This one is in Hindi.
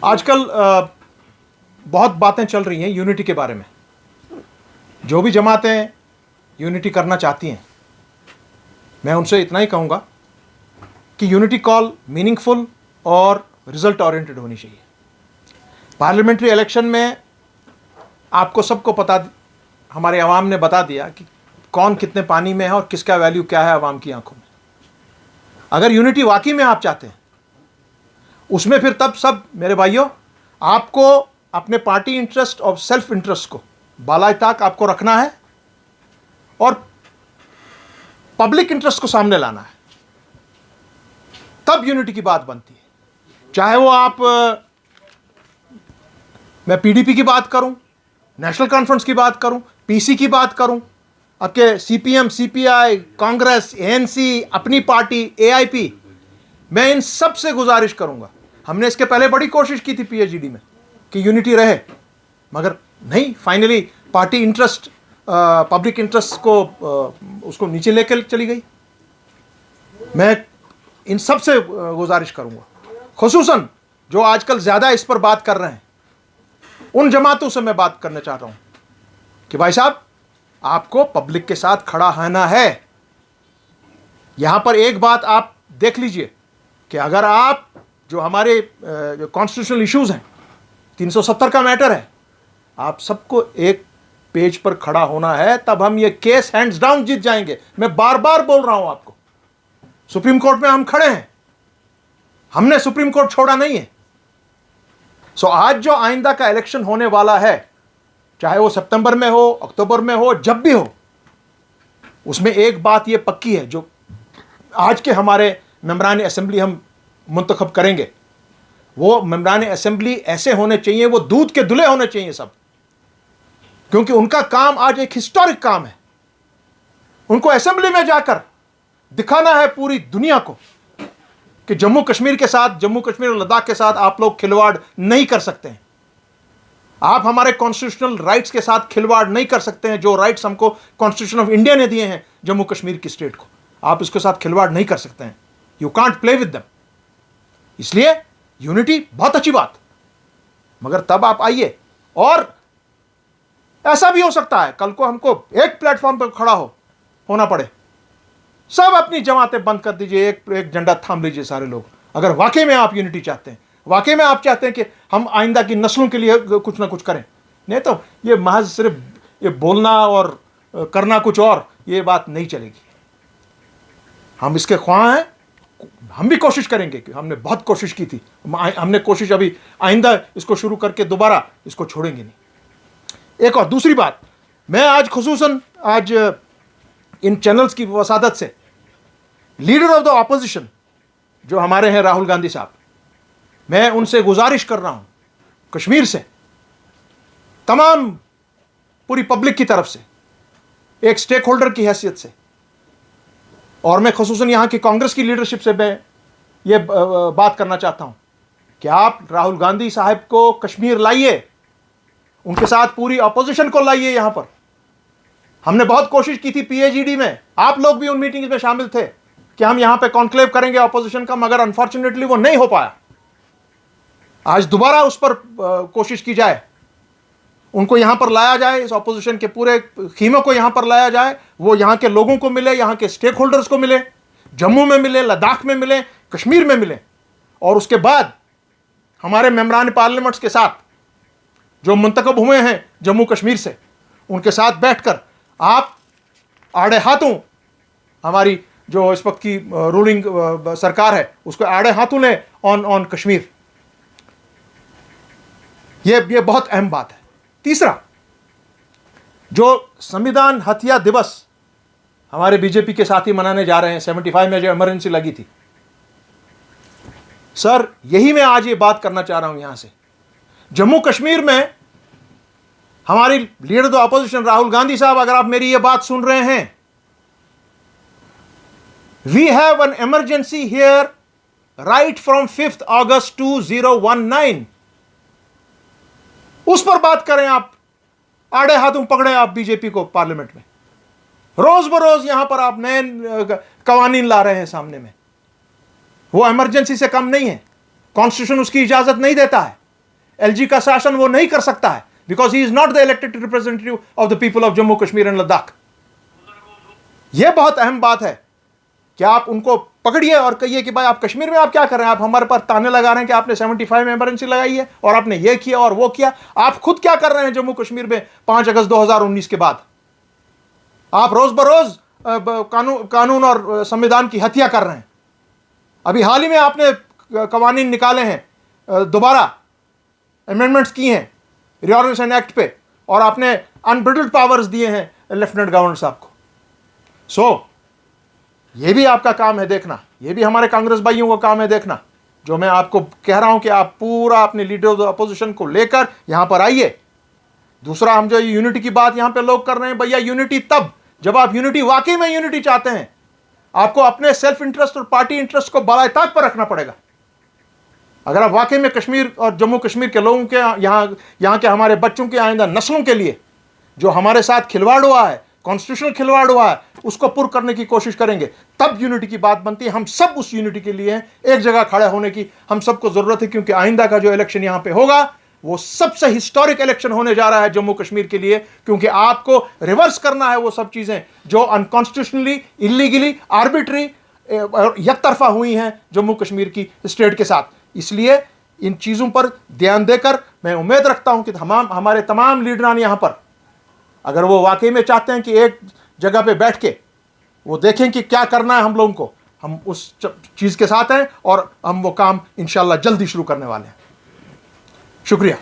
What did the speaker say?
आजकल बहुत बातें चल रही हैं यूनिटी के बारे में। जो भी जमातें यूनिटी करना चाहती हैं, मैं उनसे इतना ही कहूँगा कि यूनिटी कॉल मीनिंगफुल और रिजल्ट ओरिएंटेड होनी चाहिए। पार्लियामेंट्री इलेक्शन में आपको सबको पता, हमारे अवाम ने बता दिया कि कौन कितने पानी में है और किसका वैल्यू क्या है अवाम की आंखों में। अगर यूनिटी वाकई में आप चाहते हैं, उसमें फिर तब सब मेरे भाइयों, आपको अपने पार्टी इंटरेस्ट और सेल्फ इंटरेस्ट को बाला तक आपको रखना है और पब्लिक इंटरेस्ट को सामने लाना है, तब यूनिटी की बात बनती है। चाहे वो आप मैं पीडीपी की बात करूं, नेशनल कॉन्फ्रेंस की बात करूं, पीसी की बात करूं, आपके सीपीएम, सीपीआई, कांग्रेस, एएनसी, अपनी पार्टी, एआईपी, मैं इन सब से गुजारिश करूंगा। हमने इसके पहले बड़ी कोशिश की थी पीएचडी में कि यूनिटी रहे, मगर नहीं, finally party interest, public interest को उसको नीचे लेकर चली गई। मैं इन सब से गुजारिश करूंगा, खुसूसन जो आजकल ज़्यादा इस पर बात कर रहे हैं, उन जमातों से मैं बात करना चाहता हूं कि भाई साहब, आपको पब्लिक के साथ खड़ा होना है। यहां पर एक बात आप देख लीजिए कि अगर आप जो हमारे जो कॉन्स्टिट्यूशनल इश्यूज हैं, 370 का मैटर है, आप सबको एक पेज पर खड़ा होना है, तब हम ये केस हैंड्स डाउन जीत जाएंगे। मैं बार बार बोल रहा हूं आपको, सुप्रीम कोर्ट में हम खड़े हैं, हमने सुप्रीम कोर्ट छोड़ा नहीं है। सो आज जो आइंदा का इलेक्शन होने वाला है, चाहे वो सितंबर में हो, अक्टूबर में हो, जब भी हो, उसमें एक बात ये पक्की है, जो आज के हमारे मेंबरान असेंबली हम मुंतखब करेंगे, वो मेंबरान असेंबली ऐसे होने चाहिए, वो दूध के धुले होने चाहिए सब, क्योंकि उनका काम आज एक हिस्टोरिक काम है। उनको असेंबली में जाकर दिखाना है पूरी दुनिया को कि जम्मू कश्मीर के साथ, जम्मू कश्मीर और लद्दाख के साथ आप लोग खिलवाड़ नहीं कर सकते हैं। आप हमारे कॉन्स्टिट्यूशनल राइट्स के साथ खिलवाड़ नहीं कर सकते हैं। जो राइट्स हमको कॉन्स्टिट्यूशन ऑफ इंडिया ने दिए हैं जम्मू कश्मीर की स्टेट को, आप इसके साथ खिलवाड़ नहीं कर सकते हैं। You can't play with them. इसलिए यूनिटी बहुत अच्छी बात, मगर तब आप आइए। और ऐसा भी हो सकता है कल को हमको एक प्लेटफॉर्म पर खड़ा होना पड़े, सब अपनी जमातें बंद कर दीजिए, एक झंडा थाम लीजिए सारे लोग। अगर वाकई में आप यूनिटी चाहते हैं, वाकई में आप चाहते हैं कि हम आइंदा की नस्लों के लिए कुछ ना कुछ करें, नहीं तो ये महज सिर्फ ये बोलना और करना कुछ और, ये बात नहीं चलेगी। हम इसके ख्वाह हैं, हम भी कोशिश करेंगे, कि हमने बहुत कोशिश की थी, हमने कोशिश अभी आइंदा इसको शुरू करके दोबारा इसको छोड़ेंगे नहीं। एक और दूसरी बात, मैं आज खुसूसन आज इन चैनल्स की वसादत से लीडर ऑफ द ऑपोजिशन जो हमारे हैं राहुल गांधी साहब, मैं उनसे गुजारिश कर रहा हूं, कश्मीर से, तमाम पूरी पब्लिक की तरफ से, एक स्टेक होल्डर की हैसियत से, और मैं खुसूसन यहां की कांग्रेस की लीडरशिप से मैं ये बात करना चाहता हूं कि आप राहुल गांधी साहब को कश्मीर लाइए, उनके साथ पूरी अपोजिशन को लाइए यहां पर। हमने बहुत कोशिश की थी पीएचडी में, आप लोग भी उन मीटिंग्स में शामिल थे कि हम यहां पे कॉन्क्लेव करेंगे अपोजिशन का, मगर अनफॉर्चुनेटली वो नहीं हो पाया। आज दोबारा उस पर कोशिश की जाए, उनको यहां पर लाया जाए, इस अपोजिशन के पूरे खीमे को यहां पर लाया जाए, वो यहां के लोगों को मिले, यहां के स्टेक होल्डर्स को मिले, जम्मू में मिले, लद्दाख में मिले, कश्मीर में मिले, और उसके बाद हमारे मेंबरान पार्लियामेंट्स के साथ जो मुंतखब हुए हैं जम्मू कश्मीर से, उनके साथ बैठकर आप आड़े हाथों हमारी जो इस वक्त की रूलिंग सरकार है उसको आड़े हाथों लें ऑन कश्मीर। ये बहुत अहम बात है। तीसरा, जो संविधान हत्या दिवस हमारे बीजेपी के साथी मनाने जा रहे हैं, 75 में जो इमरजेंसी लगी थी, सर यही मैं आज ये बात करना चाह रहा हूं यहां से। जम्मू कश्मीर में हमारी leader of opposition Rahul Gandhi साहब, अगर आप मेरी ये बात सुन रहे हैं, we have an emergency here right from 5 August 2019। उस पर बात करें आप, आड़े हाथों पकड़े आप बीजेपी को पार्लियामेंट में। रोज बरोज यहां पर आप नए कवानीन ला रहे हैं सामने में, वो इमरजेंसी से कम नहीं है। कॉन्स्टिट्यूशन उसकी इजाजत नहीं देता है। एलजी का शासन वो नहीं कर सकता है, because he is not the elected representative of the people of Jammu Kashmir and Ladakh. यह बहुत अहम बात है कि आप उनको पकड़िए और कहिए कि भाई आप कश्मीर में आप क्या कर रहे हैं, आप हमारे पर ताने लगा रहे हैं कि आपने 75 में इमरजेंसी लगाई है और आपने ये किया और वो किया। आप खुद क्या कर रहे हैं जम्मू कश्मीर में 5 अगस्त 2019 के बाद? आप रोज बरोज कानून और संविधान की हत्या कर रहे हैं। अभी हाल ही में आपने कवानीन निकाले हैं, दोबारा अमेंडमेंट्स की हैं रिऑर्गनाइजेशन एक्ट पे, और आपने अनब्रिडल्ड पावर्स दिए हैं लेफ्टिनेंट गवर्नर साहब को। सो ये भी आपका काम है देखना, ये भी हमारे कांग्रेस भाइयों का काम है देखना। जो मैं आपको कह रहा हूं कि आप पूरा अपने लीडर ऑफ द अपोजिशन को लेकर यहां पर आइए। दूसरा, हम जो यूनिटी की बात यहां पे लोग कर रहे हैं, भैया यूनिटी तब जब आप यूनिटी वाकई में यूनिटी चाहते हैं। आपको अपने सेल्फ इंटरेस्ट और पार्टी इंटरेस्ट को बालाताक पर रखना पड़ेगा। अगर आप वाकई में कश्मीर और जम्मू कश्मीर के लोगों के यहाँ के हमारे बच्चों के आइंदा नस्लों के लिए जो हमारे साथ खिलवाड़ हुआ है, कॉन्स्टिट्यूशनल खिलवाड़ हुआ है, उसको पुर करने की कोशिश करेंगे, तब यूनिटी की बात बनती है। हम सब उस यूनिटी के लिए हैं, एक जगह खड़े होने की हम सबको जरूरत है, क्योंकि आइंदा का जो इलेक्शन यहां पे होगा वो सबसे हिस्टोरिक इलेक्शन होने जा रहा है जम्मू कश्मीर के लिए, क्योंकि आपको रिवर्स करना है वो सब चीजें जो अनकॉन्स्टिट्यूशनली, इलीगली, आर्बिट्री, यकतरफा हुई हैं जम्मू कश्मीर की स्टेट के साथ। इसलिए इन चीजों पर ध्यान देकर मैं उम्मीद रखता हूं कि हमारे तमाम लीडरान यहां पर, अगर वो वाकई में चाहते हैं कि एक जगह पे बैठ के वो देखें कि क्या करना है हम लोगों को, हम उस चीज के साथ हैं और हम वो काम इंशाल्लाह जल्दी शुरू करने वाले हैं। शुक्रिया।